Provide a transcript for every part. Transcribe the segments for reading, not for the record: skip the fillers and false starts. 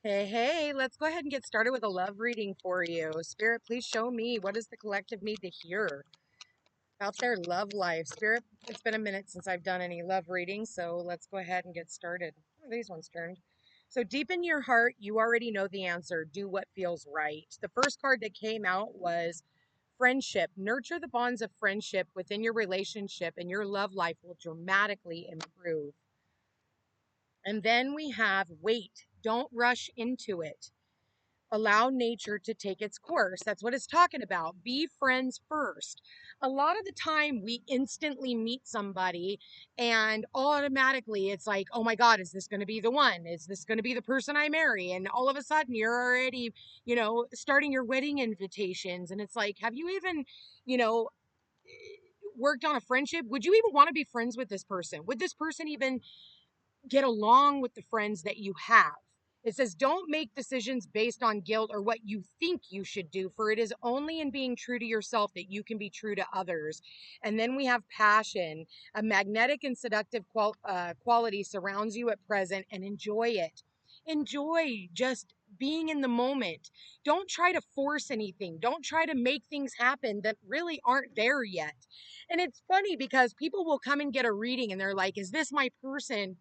Hey, hey, let's go ahead and get started with a love reading for you. Spirit, please show me what does the collective need to hear about their love life. Spirit, it's been a minute since I've done any love readings, so let's go ahead and get started. Oh, these ones turned. So deep in your heart, you already know the answer. Do what feels right. The first card that came out was friendship. Nurture the bonds of friendship within your relationship, and your love life will dramatically improve. And then we have wait. Don't rush into it. Allow nature to take its course. That's what it's talking about. Be friends first. A lot of the time, we instantly meet somebody and automatically it's like, oh my God, is this going to be the one? Is this going to be the person I marry? And all of a sudden, you're already, starting your wedding invitations. And it's like, have you even, you know, worked on a friendship? Would you even want to be friends with this person? Would this person even get along with the friends that you have? It says, don't make decisions based on guilt or what you think you should do, for it is only in being true to yourself that you can be true to others. And then we have passion. A magnetic and seductive quality surrounds you at present, and enjoy it. Enjoy just being in the moment. Don't try to force anything. Don't try to make things happen that really aren't there yet. And it's funny because people will come and get a reading and they're like, is this my person?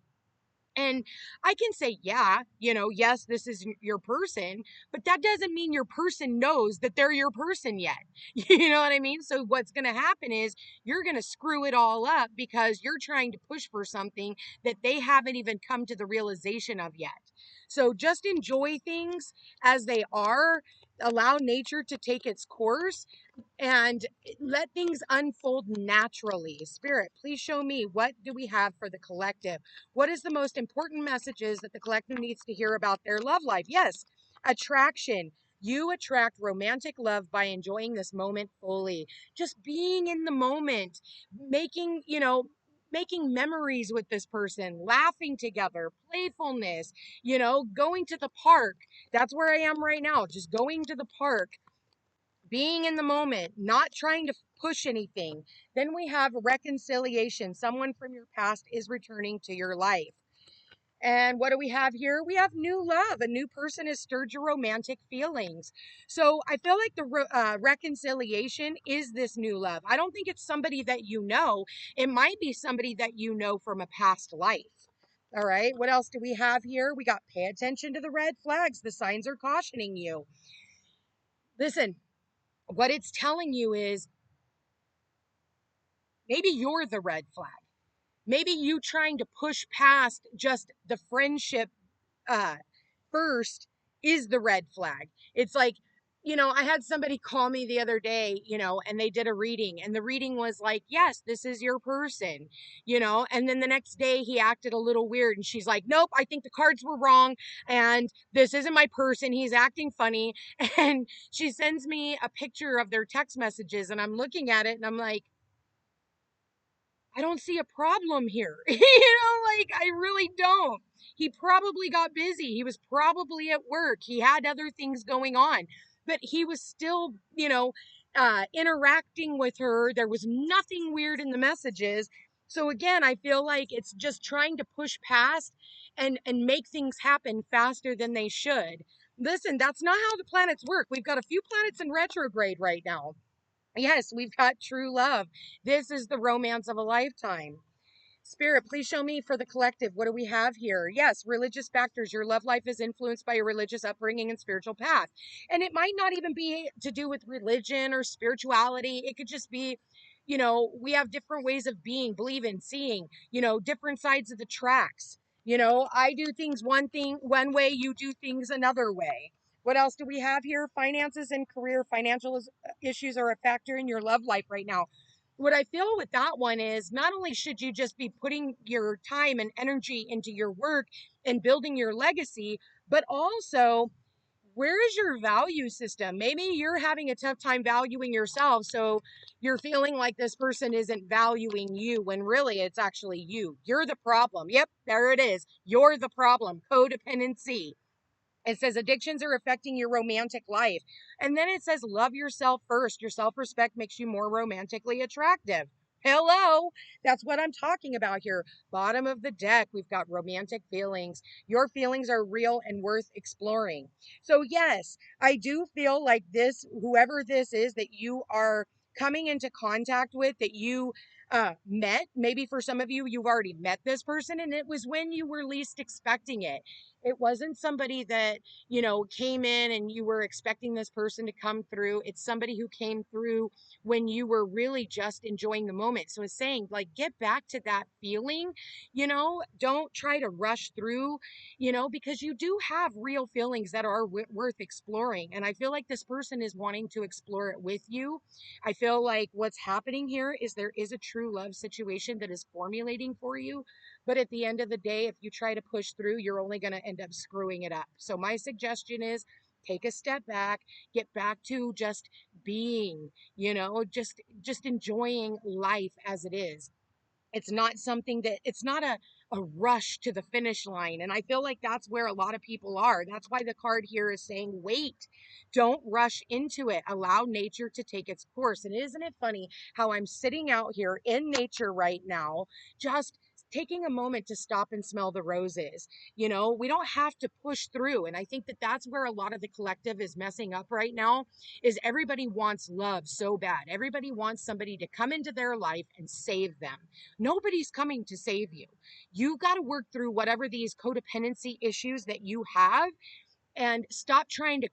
And I can say, yeah, yes, this is your person, but that doesn't mean your person knows that they're your person yet. You know what I mean? So what's going to happen is you're going to screw it all up because you're trying to push for something that they haven't even come to the realization of yet. So just enjoy things as they are. Allow nature to take its course and let things unfold naturally. Spirit, please show me, what do we have for the collective? What is the most important messages that the collective needs to hear about their love life? Yes, attraction. You attract romantic love by enjoying this moment fully. Just being in the moment, making memories with this person, laughing together, playfulness, going to the park. That's where I am right now, just going to the park, being in the moment, not trying to push anything. Then we have reconciliation. Someone from your past is returning to your life. And what do we have here? We have new love. A new person has stirred your romantic feelings. So I feel like the reconciliation is this new love. I don't think it's somebody that you know. It might be somebody that you know from a past life. All right. What else do we have here? We got pay attention to the red flags. The signs are cautioning you. Listen, what it's telling you is maybe you're the red flag. Maybe you trying to push past just the friendship uh, first is the red flag. It's like, I had somebody call me the other day, and they did a reading, and the reading was like, yes, this is your person, and then the next day he acted a little weird, and she's like, nope, I think the cards were wrong, and this isn't my person. He's acting funny. And she sends me a picture of their text messages, and I'm looking at it, and I'm like, I don't see a problem here. I really don't. He probably got busy. He was probably at work. He had other things going on, but he was still, interacting with her. There was nothing weird in the messages. So again, I feel like it's just trying to push past and make things happen faster than they should. Listen, that's not how the planets work. We've got a few planets in retrograde right now. Yes, we've got true love. This is the romance of a lifetime. Spirit, please show me for the collective. What do we have here? Yes, religious factors. Your love life is influenced by your religious upbringing and spiritual path. And it might not even be to do with religion or spirituality. It could just be, we have different ways of being, believing, seeing, different sides of the tracks. I do things one way, you do things another way. What else do we have here? Finances and career. Financial issues are a factor in your love life right now. What I feel with that one is not only should you just be putting your time and energy into your work and building your legacy, but also, where is your value system? Maybe you're having a tough time valuing yourself. So you're feeling like this person isn't valuing you when really it's actually you. You're the problem. Yep, there it is. You're the problem. Codependency. It says addictions are affecting your romantic life. And then it says love yourself first. Your self respect makes you more romantically attractive. Hello, that's what I'm talking about here. Bottom of the deck, we've got romantic feelings. Your feelings are real and worth exploring. So, yes, I do feel like this, whoever this is that you are coming into contact with, that you met, maybe for some of you, you've already met this person, and it was when you were least expecting it. It wasn't somebody that, came in and you were expecting this person to come through. It's somebody who came through when you were really just enjoying the moment. So it's saying, like, get back to that feeling, don't try to rush through, because you do have real feelings that are worth exploring. And I feel like this person is wanting to explore it with you. I feel like what's happening here is there is a true love situation that is formulating for you. But at the end of the day, if you try to push through, you're only going to end up screwing it up. So my suggestion is take a step back, get back to just being, just enjoying life as it is. It's not something that it's not a rush to the finish line. And I feel like that's where a lot of people are. That's why the card here is saying, wait, don't rush into it. Allow nature to take its course. And isn't it funny how I'm sitting out here in nature right now, just taking a moment to stop and smell the roses. We don't have to push through. And I think that that's where a lot of the collective is messing up right now, is everybody wants love so bad. Everybody wants somebody to come into their life and save them. Nobody's coming to save you. You got to work through whatever these codependency issues that you have, and stop trying to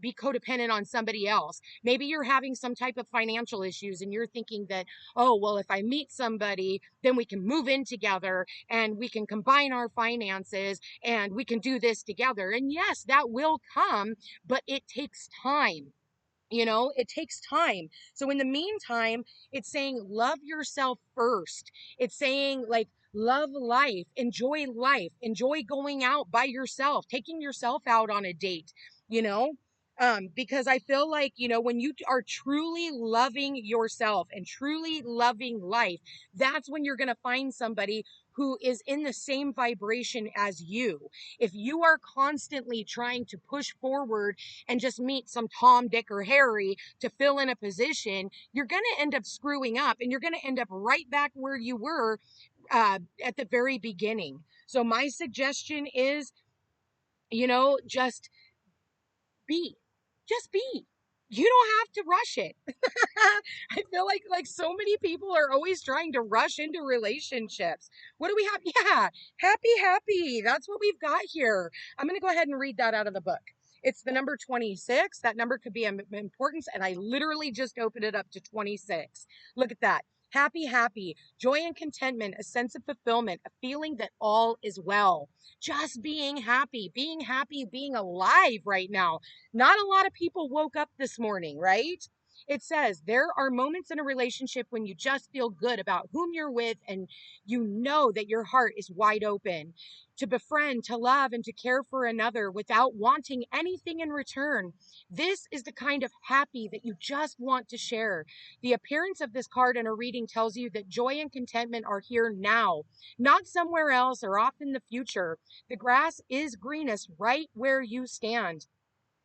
be codependent on somebody else. Maybe you're having some type of financial issues and you're thinking that, oh, well, if I meet somebody, then we can move in together and we can combine our finances and we can do this together. And yes, that will come, but it takes time. It takes time. So in the meantime, it's saying love yourself first. It's saying, like, love life, enjoy going out by yourself, taking yourself out on a date, you know? Because I feel like, when you are truly loving yourself and truly loving life, that's when you're going to find somebody who is in the same vibration as you. If you are constantly trying to push forward and just meet some Tom, Dick, or Harry to fill in a position, you're going to end up screwing up and you're going to end up right back where you were at the very beginning. So, my suggestion is, just be. Just be. You don't have to rush it. I feel like so many people are always trying to rush into relationships. What do we have? Yeah, happy. That's what we've got here. I'm going to go ahead and read that out of the book. It's the number 26. That number could be of importance, and I literally just opened it up to 26. Look at that. Happy, joy and contentment, a sense of fulfillment, a feeling that all is well. Just being happy, being alive right now. Not a lot of people woke up this morning, right? It says there are moments in a relationship when you just feel good about whom you're with, and you know that your heart is wide open to befriend, to love, and to care for another without wanting anything in return. This is the kind of happy that you just want to share. The appearance of this card in a reading tells you that joy and contentment are here now, not somewhere else or off in the future. The grass is greenest right where you stand.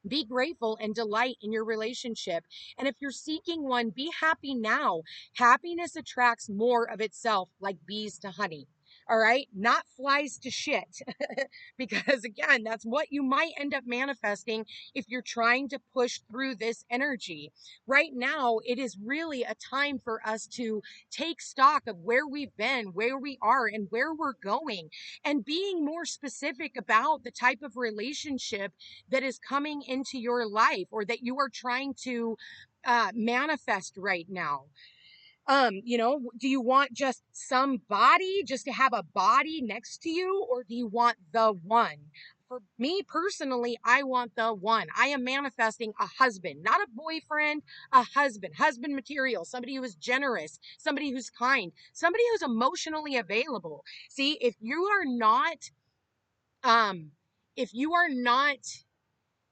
Be grateful and delight in your relationship. And if you're seeking one, be happy now. Happiness attracts more of itself, like bees to honey. All right, not flies to shit. Because again, that's what you might end up manifesting if you're trying to push through this energy. Right now, it is really a time for us to take stock of where we've been, where we are, and where we're going, and being more specific about the type of relationship that is coming into your life or that you are trying to manifest right now. Do you want just somebody, just to have a body next to you, or do you want the one? For me personally, I want the one. I am manifesting a husband, not a boyfriend, a husband material, somebody who is generous, somebody who's kind, somebody who's emotionally available. See, um, if you are not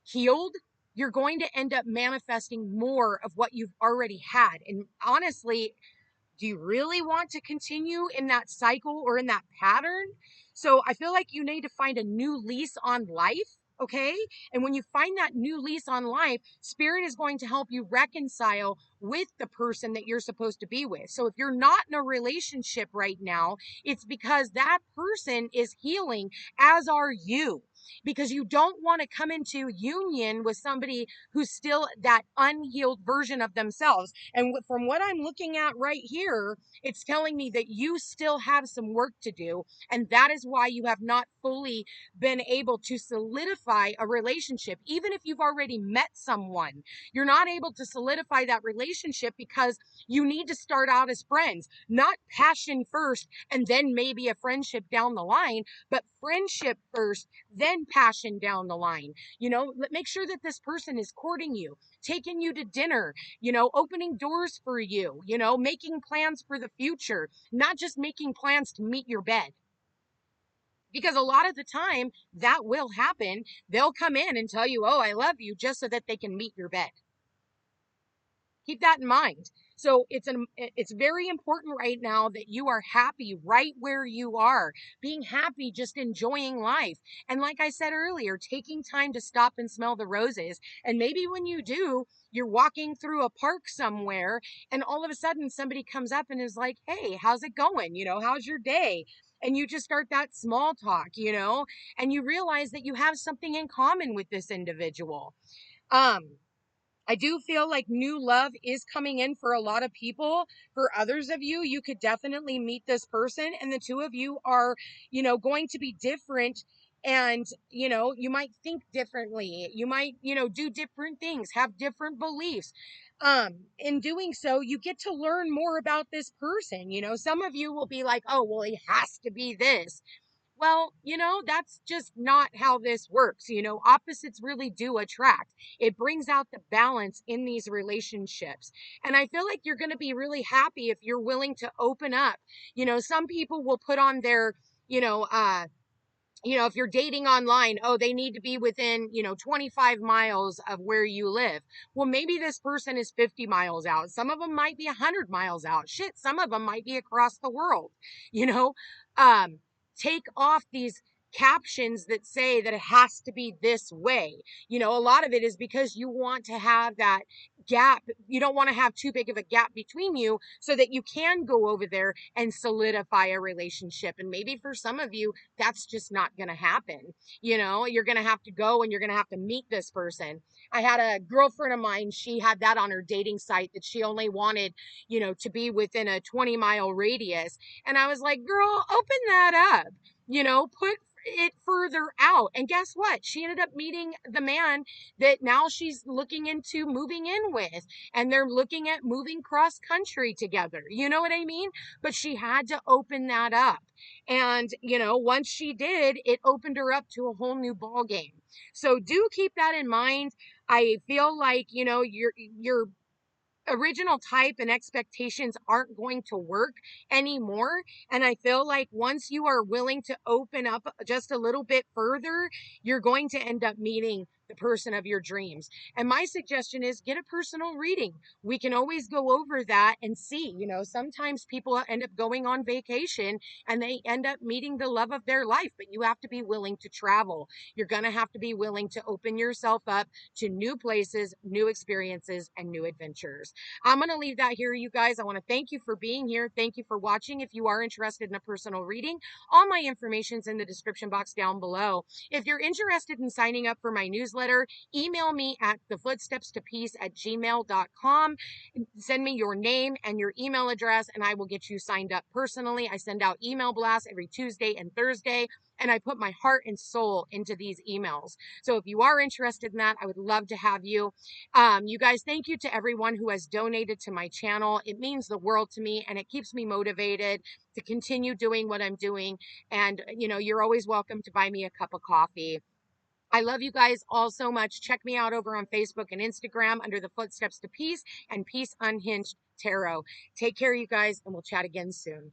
healed, you're going to end up manifesting more of what you've already had. And honestly, do you really want to continue in that cycle or in that pattern? So I feel like you need to find a new lease on life. Okay. And when you find that new lease on life, spirit is going to help you reconcile with the person that you're supposed to be with. So if you're not in a relationship right now, it's because that person is healing, as are you. Because you don't want to come into union with somebody who's still that unhealed version of themselves. And from what I'm looking at right here, it's telling me that you still have some work to do. And that is why you have not fully been able to solidify a relationship. Even if you've already met someone, you're not able to solidify that relationship because you need to start out as friends, not passion first and then maybe a friendship down the line, but friendship first, then passion down the line. Make sure that this person is courting you, taking you to dinner, opening doors for you, making plans for the future, not just making plans to meet your bed. Because a lot of the time that will happen. They'll come in and tell you, oh, I love you, just so that they can meet your bed. Keep that in mind. So it's very important right now that you are happy right where you are, being happy, just enjoying life. And like I said earlier, taking time to stop and smell the roses. And maybe when you do, you're walking through a park somewhere and all of a sudden somebody comes up and is like, hey, how's it going? How's your day? And you just start that small talk, and you realize that you have something in common with this individual. I do feel like new love is coming in for a lot of people. For others of you, you could definitely meet this person, and the two of you are, going to be different. And, you might think differently. You might, do different things, have different beliefs. In doing so, you get to learn more about this person. Some of you will be like, oh, well, he has to be this. Well, that's just not how this works. Opposites really do attract. It brings out the balance in these relationships. And I feel like you're going to be really happy if you're willing to open up. Some people will put on their, you know, uh, if you're dating online, oh, they need to be within, 25 miles of where you live. Well, maybe this person is 50 miles out. Some of them might be 100 miles out. Shit, some of them might be across the world. You know, um, take off these captions that say that it has to be this way. A lot of it is because you want to have that gap. You don't want to have too big of a gap between you so that you can go over there and solidify a relationship. And maybe for some of you, that's just not going to happen. You're going to have to go and you're going to have to meet this person. I had a girlfriend of mine, she had that on her dating site that she only wanted, to be within a 20-mile radius. And I was like, girl, open that up, put it further out. And guess what? She ended up meeting the man that now she's looking into moving in with, and they're looking at moving cross country together. You know what I mean? But she had to open that up. And, once she did, it opened her up to a whole new ball game. So do keep that in mind. I feel like, your original type and expectations aren't going to work anymore. And I feel like once you are willing to open up just a little bit further, you're going to end up meeting the person of your dreams. And my suggestion is get a personal reading. We can always go over that and see, sometimes people end up going on vacation and they end up meeting the love of their life, but you have to be willing to travel. You're going to have to be willing to open yourself up to new places, new experiences, and new adventures. I'm going to leave that here, you guys. I want to thank you for being here. Thank you for watching. If you are interested in a personal reading, all my information is in the description box down below. If you're interested in signing up for my newsletter, email me at thefootstepstopeace@gmail.com. Send me your name and your email address, and I will get you signed up personally. I send out email blasts every Tuesday and Thursday, and I put my heart and soul into these emails. So if you are interested in that, I would love to have you. You guys, thank you to everyone who has donated to my channel. It means the world to me, and it keeps me motivated to continue doing what I'm doing. And, you're always welcome to buy me a cup of coffee. I love you guys all so much. Check me out over on Facebook and Instagram under the Footsteps to Peace and Peace Unhinged Tarot. Take care, you guys, and we'll chat again soon.